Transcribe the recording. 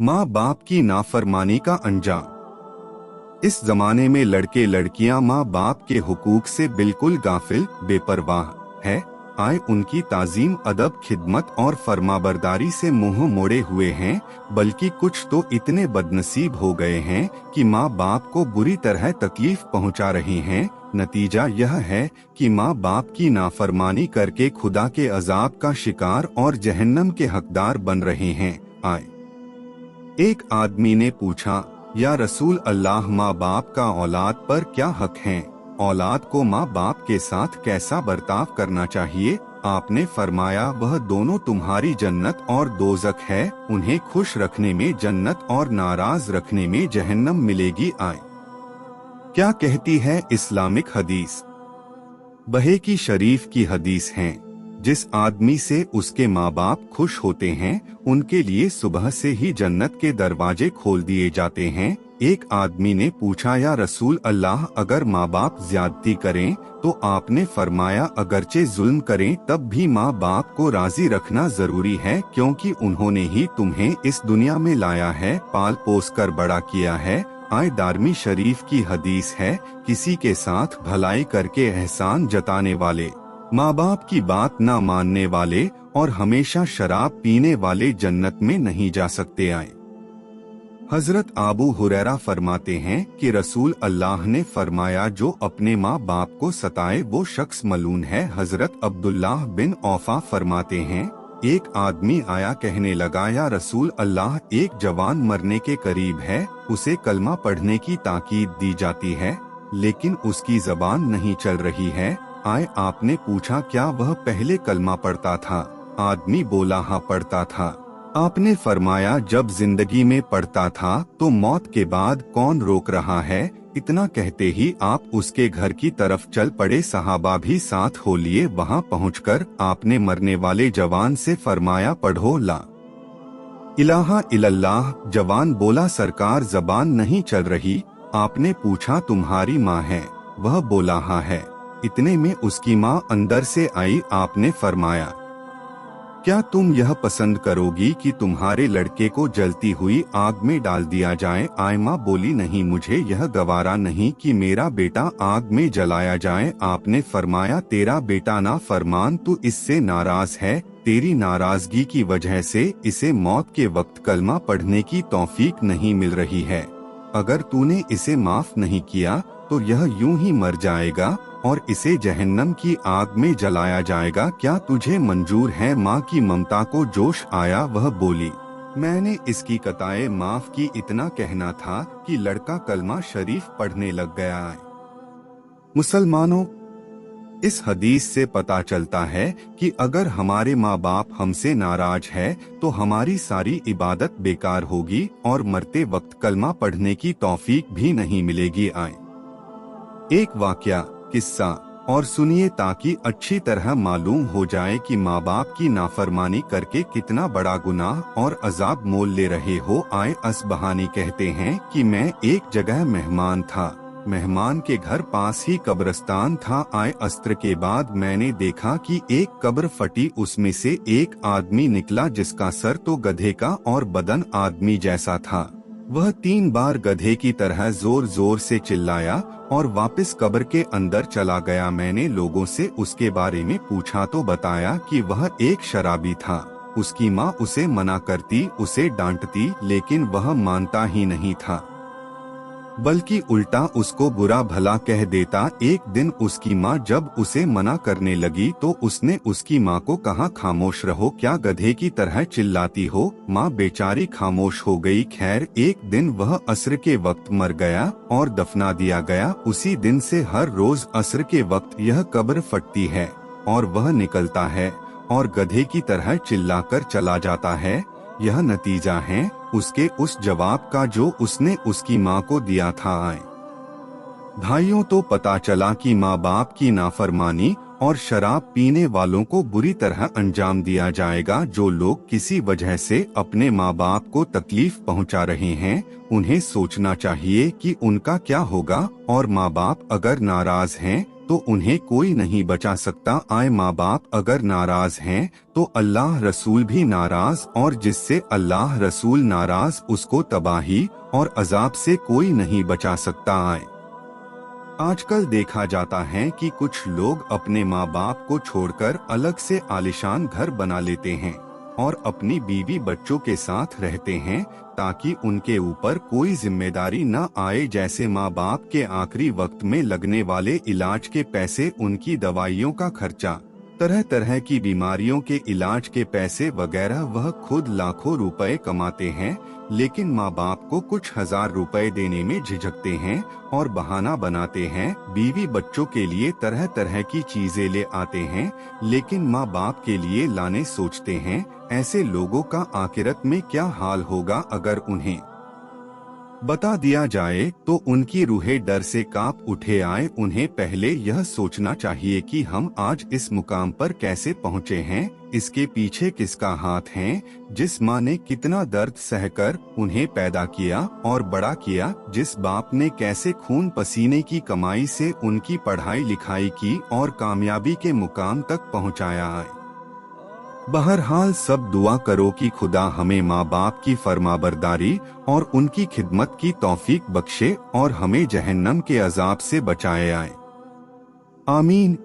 माँ बाप की नाफरमानी का अंजाम। इस जमाने में लड़के लड़कियां माँ बाप के हुकूक से बिल्कुल गाफिल बेपरवाह है। आए उनकी ताजीम अदब खिदमत और फरमाबरदारी से मुंह मोड़े हुए हैं, बल्कि कुछ तो इतने बदनसीब हो गए हैं कि माँ बाप को बुरी तरह तकलीफ पहुंचा रहे हैं। नतीजा यह है कि माँ बाप की नाफरमानी करके खुदा के अजाब का शिकार और जहन्नम के हकदार बन रहे हैं। आए एक आदमी ने पूछा, या रसूल अल्लाह, माँ बाप का औलाद पर क्या हक है? औलाद को माँ बाप के साथ कैसा बर्ताव करना चाहिए? आपने फरमाया, वह दोनों तुम्हारी जन्नत और दोज़ख है। उन्हें खुश रखने में जन्नत और नाराज रखने में जहन्नम मिलेगी। आए क्या कहती है इस्लामिक हदीस? बहेकी शरीफ की हदीस है, जिस आदमी से उसके माँ बाप खुश होते हैं उनके लिए सुबह से ही जन्नत के दरवाजे खोल दिए जाते हैं। एक आदमी ने पूछा, या रसूल अल्लाह, अगर माँ बाप ज्यादती करें तो? आपने फरमाया, अगरचे जुल्म करें तब भी माँ बाप को राजी रखना जरूरी है, क्योंकि उन्होंने ही तुम्हें इस दुनिया में लाया है, पाल पोस कर बड़ा किया है। आए दारमी शरीफ की हदीस है, किसी के साथ भलाई करके एहसान जताने वाले, माँ बाप की बात न मानने वाले और हमेशा शराब पीने वाले जन्नत में नहीं जा सकते। आए हजरत अबू हुरैरा फरमाते हैं कि रसूल अल्लाह ने फरमाया, जो अपने माँ बाप को सताए वो शख्स मलून है। हजरत अब्दुल्लाह बिन औफा फरमाते हैं, एक आदमी आया, कहने लगा, या रसूल अल्लाह, एक जवान मरने के करीब है, उसे कलमा पढ़ने की ताकीद दी जाती है, लेकिन उसकी जबान नहीं चल रही है। आए आपने पूछा, क्या वह पहले कलमा पढ़ता था? आदमी बोला, हाँ पढ़ता था। आपने फरमाया, जब जिंदगी में पढ़ता था तो मौत के बाद कौन रोक रहा है? इतना कहते ही आप उसके घर की तरफ चल पड़े। सहाबा भी साथ हो लिए। वहाँ पहुंचकर आपने मरने वाले जवान से फरमाया, पढ़ो ला इलाहा इल्लल्लाह। जवान बोला, सरकार जबान नहीं चल रही। आपने पूछा, तुम्हारी माँ है? वह बोला, हाँ है। इतने में उसकी माँ अंदर से आई। आपने फरमाया, क्या तुम यह पसंद करोगी कि तुम्हारे लड़के को जलती हुई आग में डाल दिया जाए? आयमा बोली, नहीं, मुझे यह गवारा नहीं कि मेरा बेटा आग में जलाया जाए। आपने फरमाया, तेरा बेटा ना फरमान, तू इससे नाराज है। तेरी नाराजगी की वजह से इसे मौत के वक्त कलमा पढ़ने की तौफीक नहीं मिल रही है। अगर तूने इसे माफ नहीं किया तो यह यूं ही मर जाएगा और इसे जहन्नम की आग में जलाया जाएगा। क्या तुझे मंजूर है? माँ की ममता को जोश आया। वह बोली, मैंने इसकी कताए माफ की। इतना कहना था कि लड़का कलमा शरीफ पढ़ने लग गया है। मुसलमानों, इस हदीस से पता चलता है कि अगर हमारे माँ बाप हमसे नाराज है तो हमारी सारी इबादत बेकार होगी और मरते वक्त कलमा पढ़ने की तौफीक भी नहीं मिलेगी। आए एक वाकया किस्सा और सुनिए, ताकि अच्छी तरह मालूम हो जाए कि माँ बाप की नाफरमानी करके कितना बड़ा गुनाह और अजाब मोल ले रहे हो। आए असबहानी कहते हैं कि मैं एक जगह मेहमान था। मेहमान के घर पास ही कब्रिस्तान था। आए अस्त्र के बाद मैंने देखा कि एक कब्र फटी, उसमें से एक आदमी निकला जिसका सर तो गधे का और बदन आदमी जैसा था। वह 3 बार गधे की तरह जोर जोर से चिल्लाया और वापस कब्र के अंदर चला गया। मैंने लोगों से उसके बारे में पूछा तो बताया कि वह एक शराबी था। उसकी माँ उसे मना करती, उसे डांटती, लेकिन वह मानता ही नहीं था, बल्कि उल्टा उसको बुरा भला कह देता। एक दिन उसकी माँ जब उसे मना करने लगी तो उसने उसकी माँ को कहा, खामोश रहो, क्या गधे की तरह चिल्लाती हो? माँ बेचारी खामोश हो गई। खैर, एक दिन वह असर के वक्त मर गया और दफना दिया गया। उसी दिन से हर रोज असर के वक्त यह कब्र फटती है और वह निकलता है और गधे की तरह चिल्लाकर चला जाता है। यह नतीजा है उसके उस जवाब का जो उसने उसकी माँ को दिया था। आए भाइयों, तो पता चला कि माँ बाप की नाफरमानी और शराब पीने वालों को बुरी तरह अंजाम दिया जाएगा। जो लोग किसी वजह से अपने माँ बाप को तकलीफ पहुँचा रहे हैं, उन्हें सोचना चाहिए कि उनका क्या होगा, और माँ बाप अगर नाराज हैं तो उन्हें कोई नहीं बचा सकता। आए माँ बाप अगर नाराज हैं तो अल्लाह रसूल भी नाराज, और जिससे अल्लाह रसूल नाराज उसको तबाही और अजाब से कोई नहीं बचा सकता। आए आजकल देखा जाता है कि कुछ लोग अपने माँ बाप को छोड़कर अलग से आलीशान घर बना लेते हैं और अपनी बीवी बच्चों के साथ रहते हैं ताकि उनके ऊपर कोई जिम्मेदारी न आए, जैसे माँ बाप के आखिरी वक्त में लगने वाले इलाज के पैसे, उनकी दवाइयों का खर्चा, तरह तरह की बीमारियों के इलाज के पैसे वगैरह। वह खुद लाखों रुपए कमाते हैं लेकिन माँ बाप को कुछ हजार रुपए देने में झिझकते हैं और बहाना बनाते हैं। बीवी बच्चों के लिए तरह तरह की चीजें ले आते हैं लेकिन माँ बाप के लिए लाने सोचते हैं। ऐसे लोगों का आखिरत में क्या हाल होगा अगर उन्हें बता दिया जाए तो उनकी रूहें डर से कांप उठे। आए उन्हें पहले यह सोचना चाहिए कि हम आज इस मुकाम पर कैसे पहुँचे हैं, इसके पीछे किसका हाथ है। जिस माँ ने कितना दर्द सहकर उन्हें पैदा किया और बड़ा किया, जिस बाप ने कैसे खून पसीने की कमाई से उनकी पढ़ाई लिखाई की और कामयाबी के मुकाम तक पहुँचाया। आए बहरहाल सब दुआ करो कि खुदा हमें माँ बाप की फरमाबरदारी और उनकी खिदमत की तौफीक बख्शे और हमें जहन्नम के अजाब से बचाए। आए आमीन।